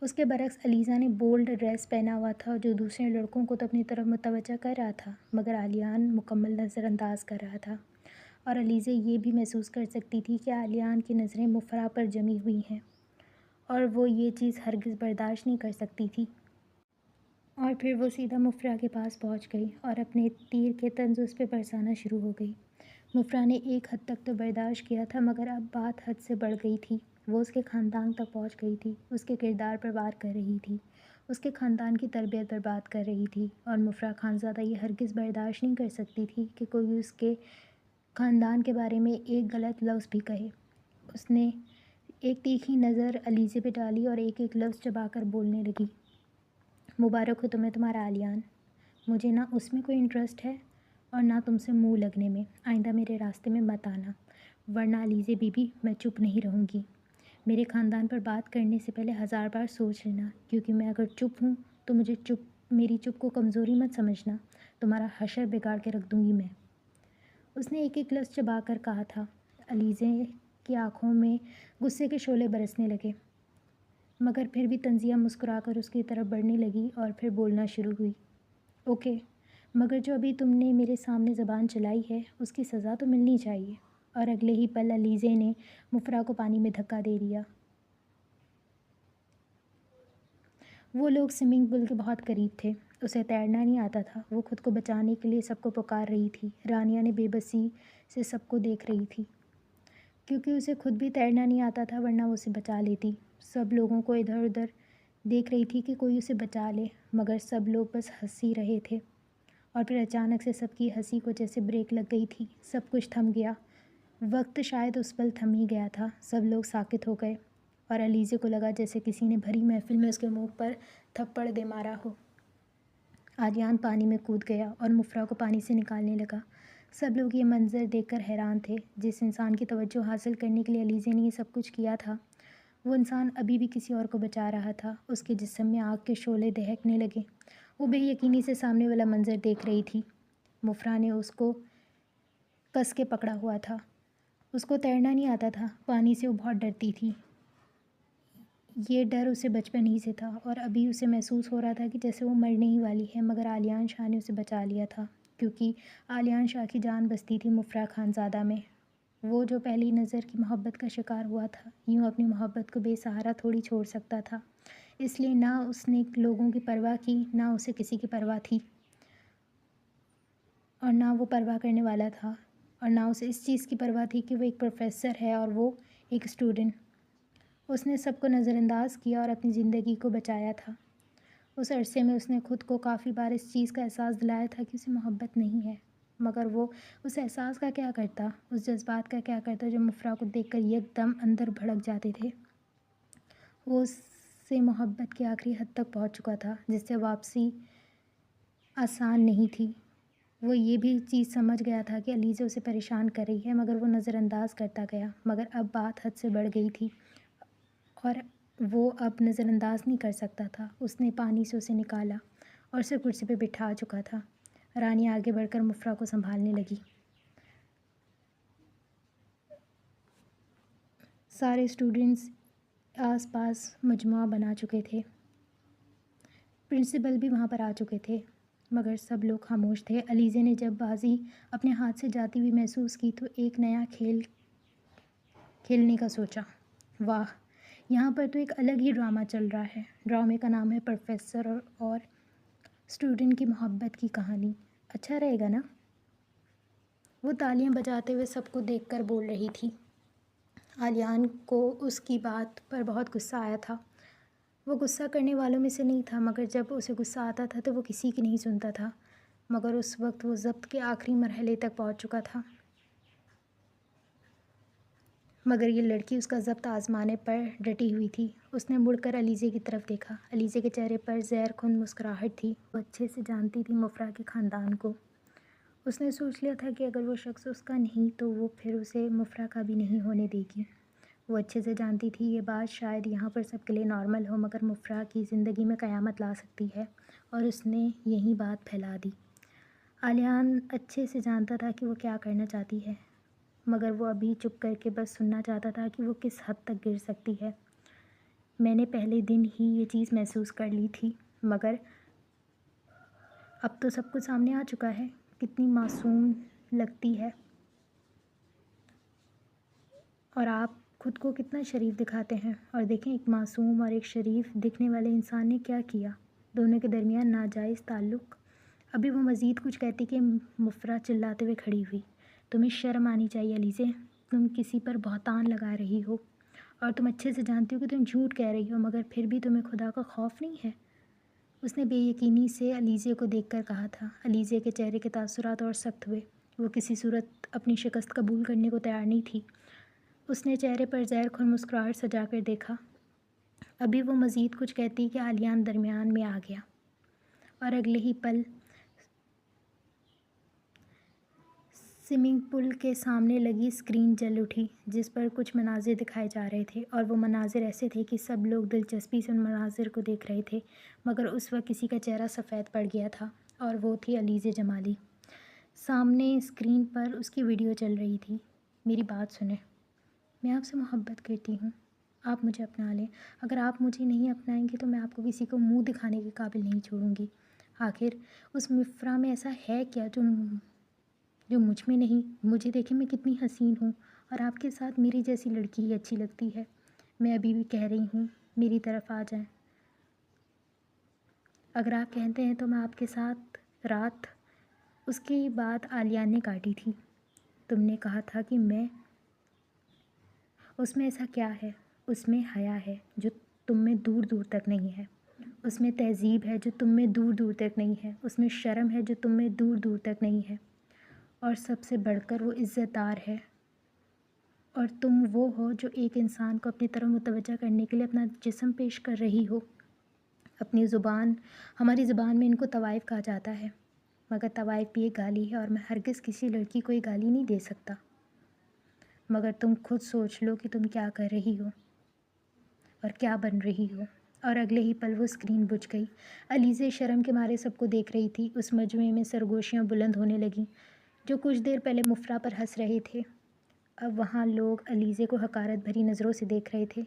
اس کے برعکس علیزہ نے بولڈ ڈریس پہنا ہوا تھا جو دوسرے لڑکوں کو تو اپنی طرف متوجہ کر رہا تھا، مگر عالیان مکمل نظر انداز کر رہا تھا، اور علیزہ یہ بھی محسوس کر سکتی تھی کہ عالیان کی نظریں مفرح پر جمی ہوئی ہیں، اور وہ یہ چیز ہرگز برداشت نہیں کر سکتی تھی۔ اور پھر وہ سیدھا مفرح کے پاس پہنچ گئی اور اپنے تیر کے طنز اس پہ برسانا شروع ہو گئی۔ مفرح نے ایک حد تک تو برداشت کیا تھا، مگر اب بات حد سے بڑھ گئی تھی۔ وہ اس کے خاندان تک پہنچ گئی تھی، اس کے کردار پر وار کر رہی تھی، اس کے خاندان کی تربیت پر بات کر رہی تھی، اور مفرح خانزادہ یہ ہرگز برداشت نہیں کر سکتی تھی کہ کوئی اس کے خاندان کے بارے میں ایک غلط لفظ بھی کہے۔ اس نے ایک تیکھی نظر علیزے پہ ڈالی اور ایک ایک لفظ چبا کر بولنے لگی، مبارک ہو تمہیں تمہارا آلیان، مجھے نہ اس میں کوئی انٹرسٹ ہے اور نہ تم سے منہ لگنے میں، آئندہ میرے راستے میں مت آنا، ورنہ علیزے بی بی میں چپ نہیں رہوں گی۔ میرے خاندان پر بات کرنے سے پہلے 1000 بار سوچ لینا، کیونکہ میں اگر چپ ہوں تو میری چپ کو کمزوری مت سمجھنا، تمہارا حشر بگاڑ کے رکھ دوں گی میں۔ اس نے ایک ایک لفظ چبا کر کہا تھا۔ علیزے کی آنکھوں میں غصے کے شعلے برسنے لگے، مگر پھر بھی تنزیہ مسکرا کر اس کی طرف بڑھنے لگی اور پھر بولنا شروع ہوئی، اوکے، مگر جو ابھی تم نے میرے سامنے زبان چلائی ہے اس کی سزا تو ملنی چاہیے۔ اور اگلے ہی پل علیزے نے مفرح کو پانی میں دھکا دے دیا۔ وہ لوگ سوئمنگ پول کے بہت قریب تھے، اسے تیرنا نہیں آتا تھا، وہ خود کو بچانے کے لیے سب کو پکار رہی تھی۔ رانیہ نے بے بسی سے سب کو دیکھ رہی تھی، کیونکہ اسے خود بھی تیرنا نہیں آتا تھا، ورنہ وہ اسے بچا لیتی۔ سب لوگوں کو ادھر ادھر دیکھ رہی تھی کہ کوئی اسے بچا لے، مگر سب لوگ بس ہنس ہی رہے تھے۔ اور پھر اچانک سے سب کی ہنسی کو جیسے بریک لگ گئی تھی، سب کچھ تھم گیا۔ وقت شاید اس پل تھم ہی گیا تھا، سب لوگ ساکت ہو گئے، اور علیزے کو لگا جیسے کسی نے بھری محفل میں اس کے منہ پر تھپڑ دے مارا ہو۔ آلیان پانی میں کود گیا اور مفرح کو پانی سے نکالنے لگا۔ سب لوگ یہ منظر دیکھ کر حیران تھے۔ جس انسان کی توجہ حاصل کرنے کے لیے علیزے نے یہ سب کچھ کیا تھا، وہ انسان ابھی بھی کسی اور کو بچا رہا تھا۔ اس کے جسم میں آگ کے شعلے دہکنے لگے، وہ بے یقینی سے سامنے والا منظر دیکھ رہی تھی۔ مفرح نے اس کو کس کے پکڑا ہوا تھا، اس کو تیرنا نہیں آتا تھا، پانی سے وہ بہت ڈرتی تھی۔ یہ ڈر اسے بچپن ہی سے تھا، اور ابھی اسے محسوس ہو رہا تھا کہ جیسے وہ مرنے ہی والی ہے، مگر آلیان شاہ نے اسے بچا لیا تھا، کیونکہ آلیان شاہ کی جان بستی تھی مفرح خانزادہ میں۔ وہ جو پہلی نظر کی محبت کا شکار ہوا تھا، یوں اپنی محبت کو بے سہارا تھوڑی چھوڑ سکتا تھا، اس لیے نہ اس نے لوگوں کی پرواہ کی، نہ اسے کسی کی پرواہ تھی، اور نہ وہ پرواہ کرنے والا تھا، اور نہ اسے اس چیز کی پرواہ تھی کہ وہ ایک پروفیسر ہے اور وہ ایک اسٹوڈنٹ۔ اس نے سب کو نظر انداز کیا اور اپنی زندگی کو بچایا تھا۔ اس عرصے میں اس نے خود کو کافی بار اس چیز کا احساس دلایا تھا کہ اسے محبت نہیں ہے، مگر وہ اس احساس کا کیا کرتا، اس جذبات کا کیا کرتا جو مفرح کو دیکھ کر یک دم اندر بھڑک جاتے تھے۔ وہ اس سے محبت کی آخری حد تک پہنچ چکا تھا، جس سے واپسی آسان نہیں تھی۔ وہ یہ بھی چیز سمجھ گیا تھا کہ علیزے اسے پریشان کر رہی ہے، مگر وہ نظر انداز کرتا گیا، مگر اب بات حد سے بڑھ گئی تھی اور وہ اب نظر انداز نہیں کر سکتا تھا۔ اس نے پانی سے اسے نکالا اور اسے کرسی پہ بٹھا چکا تھا۔ رانی آگے بڑھ کر مفرح کو سنبھالنے لگی۔ سارے اسٹوڈنٹس آس پاس مجموعہ بنا چکے تھے، پرنسپل بھی وہاں پر آ چکے تھے، مگر سب لوگ خاموش تھے۔ علیزے نے جب بازی اپنے ہاتھ سے جاتی ہوئی محسوس کی تو ایک نیا کھیل کھیلنے کا سوچا۔ واہ، یہاں پر تو ایک الگ ہی ڈرامہ چل رہا ہے۔ ڈرامے کا نام ہے پروفیسر اور اسٹوڈنٹ کی محبت کی کہانی۔ اچھا رہے گا نا؟ وہ تالیاں بجاتے ہوئے سب کو دیکھ کر بول رہی تھی۔ آلیان کو اس کی بات پر بہت غصہ آیا تھا۔ وہ غصہ کرنے والوں میں سے نہیں تھا، مگر جب اسے غصہ آتا تھا تو وہ کسی کی نہیں سنتا تھا، مگر اس وقت وہ ضبط کے آخری مرحلے تک پہنچ چکا تھا۔ مگر یہ لڑکی اس کا ضبط آزمانے پر ڈٹی ہوئی تھی۔ اس نے مڑ کر علیزے کی طرف دیکھا۔ علیزے کے چہرے پر زہر کن مسکراہٹ تھی۔ وہ اچھے سے جانتی تھی مفرح کے خاندان کو۔ اس نے سوچ لیا تھا کہ اگر وہ شخص اس کا نہیں تو وہ پھر اسے مفرح کا بھی نہیں ہونے دے گی۔ وہ اچھے سے جانتی تھی یہ بات شاید یہاں پر سب کے لیے نارمل ہو، مگر مفرح کی زندگی میں قیامت لا سکتی ہے، اور اس نے یہی بات پھیلا دی۔ آلیان اچھے سے جانتا تھا کہ وہ کیا کرنا چاہتی ہے، مگر وہ ابھی چپ کر کے بس سننا چاہتا تھا کہ وہ کس حد تک گر سکتی ہے۔ میں نے پہلے دن ہی یہ چیز محسوس کر لی تھی، مگر اب تو سب کچھ سامنے آ چکا ہے۔ کتنی معصوم لگتی ہے، اور آپ خود کو کتنا شریف دکھاتے ہیں، اور دیکھیں ایک معصوم اور ایک شریف دکھنے والے انسان نے کیا کیا، دونوں کے درمیان ناجائز تعلق۔ ابھی وہ مزید کچھ کہتی کہ مفرح چلاتے ہوئے کھڑی ہوئی۔ تمہیں شرم آنی چاہیے علیزے، تم کسی پر بہتان لگا رہی ہو، اور تم اچھے سے جانتی ہو کہ تم جھوٹ کہہ رہی ہو، مگر پھر بھی تمہیں خدا کا خوف نہیں ہے؟ اس نے بے یقینی سے علیزے کو دیکھ کر کہا تھا۔ علیزے کے چہرے کے تاثرات اور سخت ہوئے۔ وہ کسی صورت اپنی شکست قبول کرنے کو تیار نہیں تھی۔ اس نے چہرے پر زہر خور مسکراہٹ سجا کر دیکھا۔ ابھی وہ مزید کچھ کہتی کہ آلیان درمیان میں آ گیا، اور اگلے ہی پل سوئمنگ پول کے سامنے لگی اسکرین جل اٹھی، جس پر کچھ مناظر دکھائے جا رہے تھے، اور وہ مناظر ایسے تھے کہ سب لوگ دلچسپی سے ان مناظر کو دیکھ رہے تھے، مگر اس وقت کسی کا چہرہ سفید پڑ گیا تھا، اور وہ تھی علیزے جمالی۔ سامنے اسکرین پر اس کی ویڈیو چل رہی تھی۔ میری بات سنیں، میں آپ سے محبت کرتی ہوں، آپ مجھے اپنا لیں۔ اگر آپ مجھے نہیں اپنائیں گے تو میں آپ کو کسی کو منہ دکھانے کے قابل نہیں چھوڑوں گی۔ آخر اس مفرا میں ایسا ہے کیا جو مجھ میں نہیں؟ مجھے دیکھیں میں کتنی حسین ہوں، اور آپ کے ساتھ میری جیسی لڑکی ہی اچھی لگتی ہے۔ میں ابھی بھی کہہ رہی ہوں، میری طرف آ جائیں۔ اگر آپ کہتے ہیں تو میں آپ کے ساتھ رات۔ اس کی بات آلیان نے کاٹی تھی۔ تم نے کہا تھا کہ میں۔ اس میں ایسا کیا ہے؟ اس میں حیا ہے جو تم میں دور دور تک نہیں ہے۔ اس میں تہذیب ہے جو تم میں دور دور تک نہیں ہے۔ اس میں شرم ہے جو تم میں دور دور تک نہیں ہے۔ اور سب سے بڑھ کر وہ عزت دار ہے، اور تم وہ ہو جو ایک انسان کو اپنی طرف متوجہ کرنے کے لیے اپنا جسم پیش کر رہی ہو۔ ہماری زبان میں ان کو طوائف کہا جاتا ہے، مگر طوائف بھی ایک گالی ہے، اور میں ہرگز کسی لڑکی کو یہ گالی نہیں دے سکتا۔ مگر تم خود سوچ لو کہ تم کیا کر رہی ہو اور کیا بن رہی ہو۔ اور اگلے ہی پل وہ اسکرین بجھ گئی۔ علیزے شرم کے مارے سب کو دیکھ رہی تھی۔ اس مجمع میں سرگوشیاں بلند ہونے لگیں۔ جو کچھ دیر پہلے مفرا پر ہنس رہے تھے، اب وہاں لوگ علیزے کو حقارت بھری نظروں سے دیکھ رہے تھے۔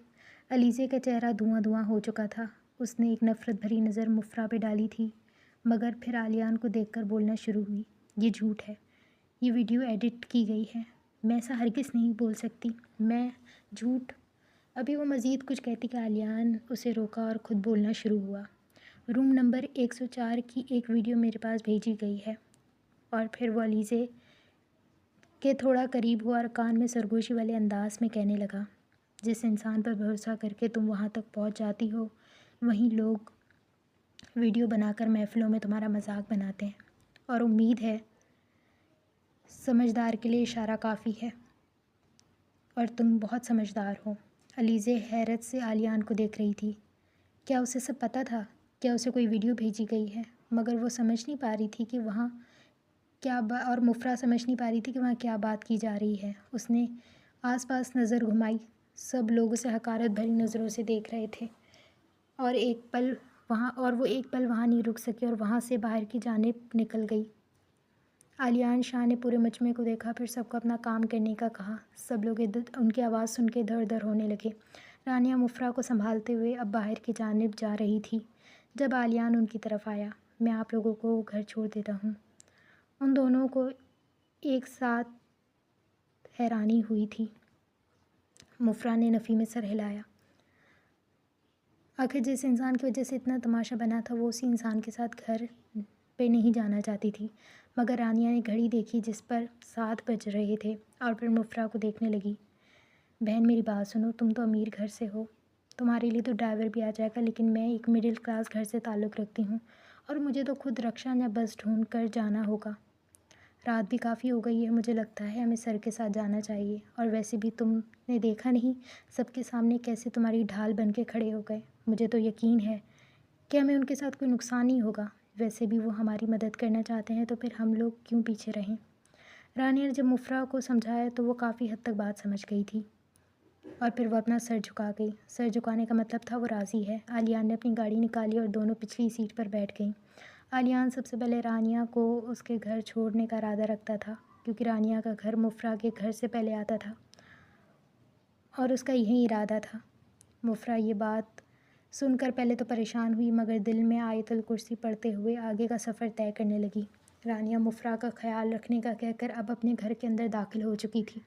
علیزے کا چہرہ دھواں دھواں ہو چکا تھا۔ اس نے ایک نفرت بھری نظر مفرا پہ ڈالی تھی، مگر پھر آلیان کو دیکھ کر بولنا شروع ہوئی۔ یہ جھوٹ ہے، یہ ویڈیو ایڈٹ کی گئی ہے، میں ایسا ہرگز نہیں بول سکتی، میں جھوٹ۔ ابھی وہ مزید کچھ کہتی کہ آلیان اسے روکا اور خود بولنا شروع ہوا۔ روم نمبر 104 کی ایک ویڈیو میرے پاس بھیجی گئی ہے۔ اور پھر وہ علیزے کے تھوڑا قریب ہوا اور کان میں سرگوشی والے انداز میں کہنے لگا، جس انسان پر بھروسہ کر کے تم وہاں تک پہنچ جاتی ہو، وہیں لوگ ویڈیو بنا کر محفلوں میں تمہارا مذاق بناتے ہیں، اور امید ہے سمجھدار کے لیے اشارہ کافی ہے، اور تم بہت سمجھدار ہو۔ علیزے حیرت سے آلیان کو دیکھ رہی تھی۔ کیا اسے سب پتہ تھا؟ کیا اسے کوئی ویڈیو بھیجی گئی ہے؟ مگر وہ سمجھ نہیں پا رہی تھی کہ وہاں اور مفرا سمجھ نہیں پا رہی تھی کہ وہاں کیا بات کی جا رہی ہے۔ اس نے آس پاس نظر گھمائی۔ سب لوگ اسے حقارت بھری نظروں سے دیکھ رہے تھے، اور وہ ایک پل وہاں نہیں رک سکی اور وہاں سے باہر کی جانب نکل گئی۔ آلیان شاہ نے پورے مجمع کو دیکھا، پھر سب کو اپنا کام کرنے کا کہا۔ سب لوگ ان کی آواز سن کے دھڑ دھڑ ہونے لگے۔ رانیہ مفرا کو سنبھالتے ہوئے اب باہر کی جانب جا رہی تھی، جب آلیان ان کی طرف آیا۔ میں آپ لوگوں کو گھر چھوڑ دیتا ہوں۔ ان دونوں کو ایک ساتھ حیرانی ہوئی تھی۔ مفرا نے نفی میں سر ہلایا۔ آخر جس انسان کی وجہ سے اتنا تماشا بنا تھا، وہ اسی انسان کے ساتھ گھر پہ نہیں جانا چاہتی تھی۔ مگر رانیہ نے گھڑی دیکھی جس پر 7 بج رہے تھے، اور پھر مفرا کو دیکھنے لگی۔ بہن میری بات سنو، تم تو امیر گھر سے ہو، تمہارے لیے تو ڈرائیور بھی آ جائے گا، لیکن میں ایک مڈل کلاس گھر سے تعلق رکھتی ہوں، اور مجھے تو خود رکشا یا بس ڈھونڈ کر جانا ہوگا۔ رات بھی کافی ہو گئی ہے، مجھے لگتا ہے ہمیں سر کے ساتھ جانا چاہیے۔ اور ویسے بھی تم نے دیکھا نہیں سب کے سامنے کیسے تمہاری ڈھال بن کے کھڑے ہو گئے۔ مجھے تو یقین ہے کہ ہمیں ان کے ساتھ کوئی نقصان نہیں ہوگا۔ ویسے بھی وہ ہماری مدد کرنا چاہتے ہیں، تو پھر ہم لوگ کیوں پیچھے رہیں؟ رانیہ نے جب مفرا کو سمجھایا تو وہ کافی حد تک بات سمجھ گئی تھی، اور پھر وہ اپنا سر جھکا گئی۔ سر جھکانے کا مطلب تھا وہ راضی ہے۔ آلیان نے اپنی گاڑی نکالی اور دونوں پچھلی سیٹ پر بیٹھ گئیں۔ آلیان سب سے پہلے رانیہ کو اس کے گھر چھوڑنے کا ارادہ رکھتا تھا، کیونکہ رانیہ کا گھر مفرا کے گھر سے پہلے آتا تھا، اور اس کا یہی ارادہ تھا۔ مفرا یہ بات سن کر پہلے تو پریشان ہوئی، مگر دل میں آیت الکرسی پڑھتے ہوئے آگے کا سفر طے کرنے لگی۔ رانیہ مفرا کا خیال رکھنے کا کہہ کر اب اپنے گھر کے اندر داخل ہو چکی تھی۔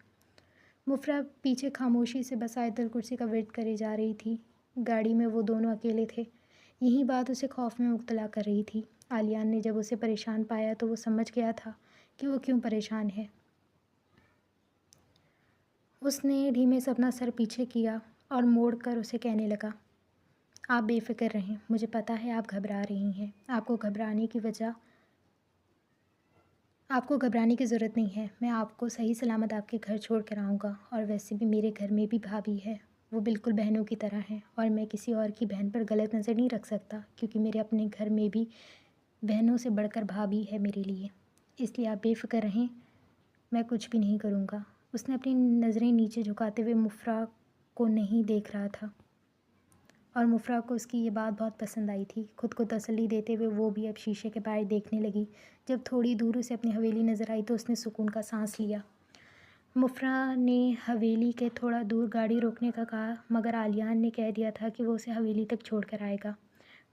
مفرا پیچھے خاموشی سے بس آیت الکرسی کا ورد کرے جا رہی تھی۔ گاڑی میں وہ دونوں اکیلے تھے۔ یہی بات اسے خوف میں مبتلا کر رہی تھی۔ آلیان نے جب اسے پریشان پایا تو وہ سمجھ گیا تھا کہ وہ کیوں پریشان ہے۔ اس نے دھیمے سے اپنا سر پیچھے کیا اور موڑ کر اسے کہنے لگا، آپ بے فکر رہیں، مجھے پتہ ہے آپ گھبرا رہی ہیں، آپ کو گھبرانے کی ضرورت نہیں ہے، میں آپ کو صحیح سلامت آپ کے گھر چھوڑ کر آؤں گا، اور ویسے بھی میرے گھر میں بھی بھابھی ہے، وہ بالکل بہنوں کی طرح ہیں، اور میں کسی اور کی بہن پر غلط نظر نہیں رکھ سکتا، کیونکہ میرے اپنے گھر میں بھی بہنوں سے بڑھ کر بھابھی ہے میرے لیے، اس لیے آپ بے فکر رہیں، میں کچھ بھی نہیں کروں گا۔ اس نے اپنی نظریں نیچے جھکاتے ہوئے مفرح کو نہیں دیکھ رہا تھا، اور مفرح کو اس کی یہ بات بہت پسند آئی تھی۔ خود کو تسلی دیتے ہوئے وہ بھی اب شیشے کے باہر دیکھنے لگی۔ جب تھوڑی دور اسے اپنی حویلی نظر آئی تو اس نے سکون کا سانس لیا۔ مفرح نے حویلی کے تھوڑا دور گاڑی روکنے کا کہا، مگر عالیان نے کہہ دیا تھا کہ وہ اسے حویلی تک چھوڑ کر آئے گا۔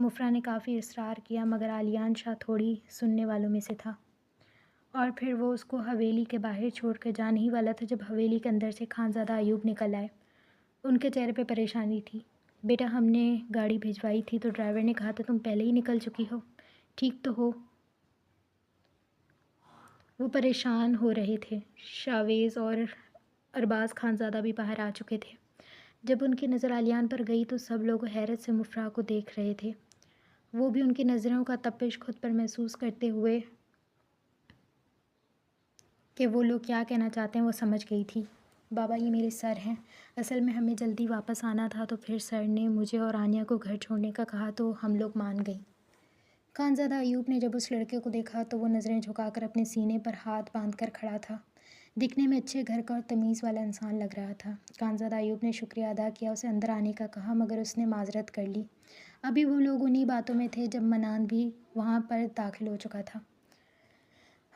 مفرح نے کافی اصرار کیا، مگر عالیان شاہ تھوڑی سننے والوں میں سے تھا، اور پھر وہ اس کو حویلی کے باہر چھوڑ کر جانے ہی والا تھا جب حویلی کے اندر سے خانزادہ ایوب نکل آئے۔ ان کے چہرے پہ پریشانی تھی۔ بیٹا، ہم نے گاڑی بھجوائی تھی تو ڈرائیور نے کہا تھا تم پہلے ہی نکل چکی ہو، ٹھیک تو ہو؟ وہ پریشان ہو رہے تھے۔ شاویز اور ارباز خانزادہ بھی باہر آ چکے تھے۔ جب ان کی نظر عالیان پر گئی تو سب لوگ حیرت سے مفرح کو دیکھ رہے تھے۔ وہ بھی ان کی نظروں کا تپش خود پر محسوس کرتے ہوئے کہ وہ لوگ کیا کہنا چاہتے ہیں وہ سمجھ گئی تھی۔ بابا، یہ میرے سر ہیں، اصل میں ہمیں جلدی واپس آنا تھا تو پھر سر نے مجھے اور آنیا کو گھر چھوڑنے کا کہا تو ہم لوگ مان گئیں۔ خانزادہ ایوب نے جب اس لڑکے کو دیکھا تو وہ نظریں جھکا کر اپنے سینے پر ہاتھ باندھ کر کھڑا تھا۔ دکھنے میں اچھے گھر کا اور تمیز والا انسان لگ رہا تھا۔ خانزادہ ایوب نے شکریہ ادا کیا، اسے اندر آنے کا کہا، مگر اس نے معذرت کر لی۔ ابھی وہ لوگ انہی باتوں میں تھے جب منان بھی وہاں پر داخل ہو چکا تھا۔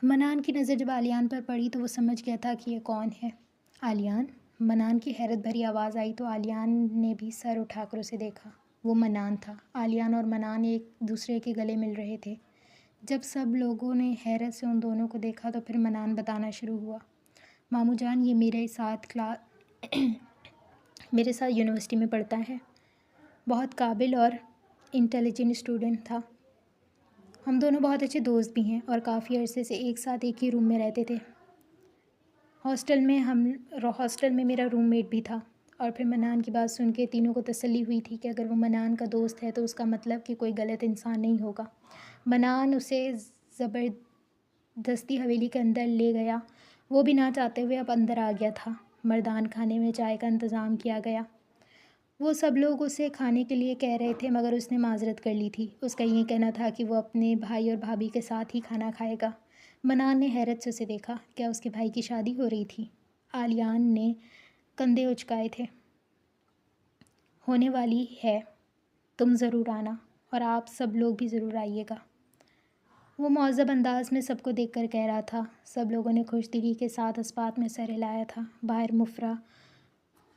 منان کی نظر جب عالیان پر پڑی تو وہ سمجھ گیا تھا کہ یہ کون ہے۔ عالیان؟ منان کی حیرت بھری آواز آئی تو عالیان نے بھی سر اٹھا کر اسے دیکھا۔ وہ منان تھا۔ عالیان اور منان ایک دوسرے کے گلے مل رہے تھے۔ جب سب لوگوں نے حیرت سے ان دونوں کو دیکھا تو پھر منان بتانا شروع ہوا، ماموں جان، یہ میرے ساتھ یونیورسٹی میں پڑھتا ہے، بہت قابل اور انٹیلیجنٹ اسٹوڈنٹ تھا، ہم دونوں بہت اچھے دوست بھی ہیں اور کافی عرصے سے ایک ساتھ ایک ہی روم میں رہتے تھے، ہاسٹل میں میرا روم میٹ بھی تھا۔ اور پھر منان کی بات سن کے تینوں کو تسلی ہوئی تھی کہ اگر وہ منان کا دوست ہے تو اس کا مطلب کہ کوئی غلط انسان نہیں ہوگا۔ منان اسے زبردستی حویلی کے اندر لے گیا، وہ بھی نہ چاہتے ہوئے اب اندر آ گیا تھا۔ مردان خانے میں چائے کا انتظام کیا گیا۔ وہ سب لوگ اسے کھانے کے لیے کہہ رہے تھے مگر اس نے معذرت کر لی تھی۔ اس کا یہ کہنا تھا کہ وہ اپنے بھائی اور بھابھی کے ساتھ ہی کھانا کھائے گا۔ منان نے حیرت سے اسے دیکھا، کیا اس کے بھائی کی شادی ہو رہی تھی؟ عالیان نے کندھے اچکائے تھے۔ ہونے والی ہے، تم ضرور آنا، اور آپ سب لوگ بھی ضرور آئیے گا، وہ مہذب انداز میں سب کو دیکھ کر کہہ رہا تھا۔ سب لوگوں نے خوش دلی کے ساتھ اس بات میں سر ہلایا تھا۔ باہر مفرح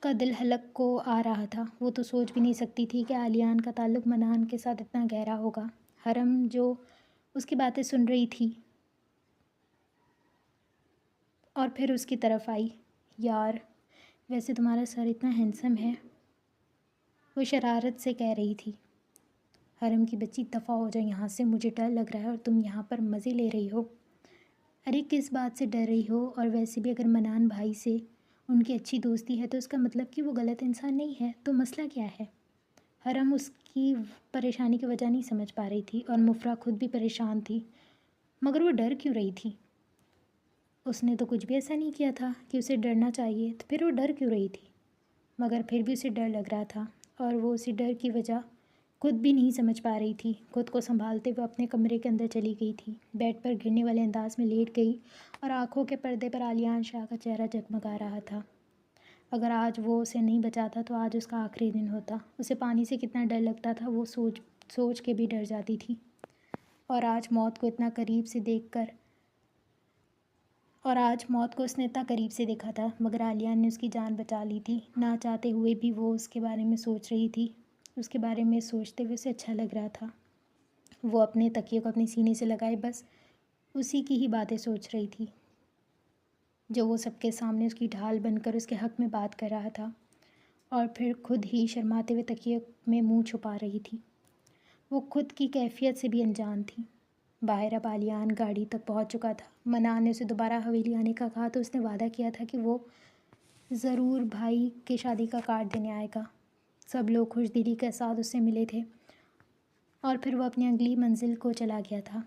کا دل حلق کو آ رہا تھا۔ وہ تو سوچ بھی نہیں سکتی تھی کہ عالیان کا تعلق منان کے ساتھ اتنا گہرا ہوگا۔ حرم جو اس کی باتیں سن رہی تھی اور پھر اس کی طرف آئی، یار، ویسے تمہارا سر اتنا ہینڈسم ہے، وہ شرارت سے کہہ رہی تھی۔ حرم کی بچی، دفع ہو جا یہاں سے، مجھے ڈر لگ رہا ہے اور تم یہاں پر مزے لے رہی ہو۔ ارے کس بات سے ڈر رہی ہو؟ اور ویسے بھی اگر منان بھائی سے ان کی اچھی دوستی ہے تو اس کا مطلب کہ وہ غلط انسان نہیں ہے، تو مسئلہ کیا ہے؟ حرم اس کی پریشانی کی وجہ نہیں سمجھ پا رہی تھی، اور مفرح خود بھی پریشان تھی، مگر وہ ڈر کیوں رہی تھی؟ اس نے تو کچھ بھی ایسا نہیں کیا تھا کہ اسے ڈرنا چاہیے، تو پھر وہ ڈر کیوں رہی تھی؟ مگر پھر بھی اسے ڈر لگ رہا تھا، اور وہ اسی ڈر کی وجہ خود بھی نہیں سمجھ پا رہی تھی۔ خود کو سنبھالتے ہوئے اپنے کمرے کے اندر چلی گئی تھی، بیڈ پر گرنے والے انداز میں لیٹ گئی، اور آنکھوں کے پردے پر عالیان شاہ کا چہرہ جگمگا رہا تھا۔ اگر آج وہ اسے نہیں بچاتا تو آج اس کا آخری دن ہوتا۔ اسے پانی سے کتنا ڈر لگتا تھا وہ سوچ کے بھی ڈر جاتی تھی، اور آج موت کو اس نے اتنا قریب سے دیکھا تھا، مگر عالیان نے اس کی جان بچا لی تھی۔ نہ چاہتے ہوئے بھی وہ اس کے بارے میں سوچ رہی تھی، اس کے بارے میں سوچتے ہوئے اسے اچھا لگ رہا تھا۔ وہ اپنے تکیے کو اپنے سینے سے لگائے بس اسی کی ہی باتیں سوچ رہی تھی، جو وہ سب کے سامنے اس کی ڈھال بن کر اس کے حق میں بات کر رہا تھا، اور پھر خود ہی شرماتے ہوئے تکیے میں منہ چھپا رہی تھی۔ وہ خود کی کیفیت سے بھی انجان تھی۔ باہر اب عالیان گاڑی تک پہنچ چکا تھا۔ منان نے اسے دوبارہ حویلی آنے کا کہا تو اس نے وعدہ کیا تھا کہ وہ ضرور بھائی کے شادی کا کارڈ دینے آئے گا۔ سب لوگ خوش دلی کے ساتھ اس سے ملے تھے، اور پھر وہ اپنی اگلی منزل کو چلا گیا تھا،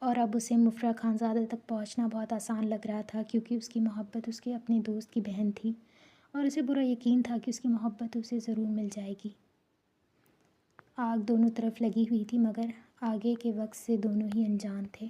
اور اب اسے مفرح خانزادہ تک پہنچنا بہت آسان لگ رہا تھا، کیونکہ اس کی محبت اس کے اپنے دوست کی بہن تھی، اور اسے پورا یقین تھا کہ اس کی محبت اسے ضرور مل جائے گی۔ آگ دونوں طرف لگی ہوئی تھی، مگر آگے کے وقت سے دونوں ہی انجان تھے۔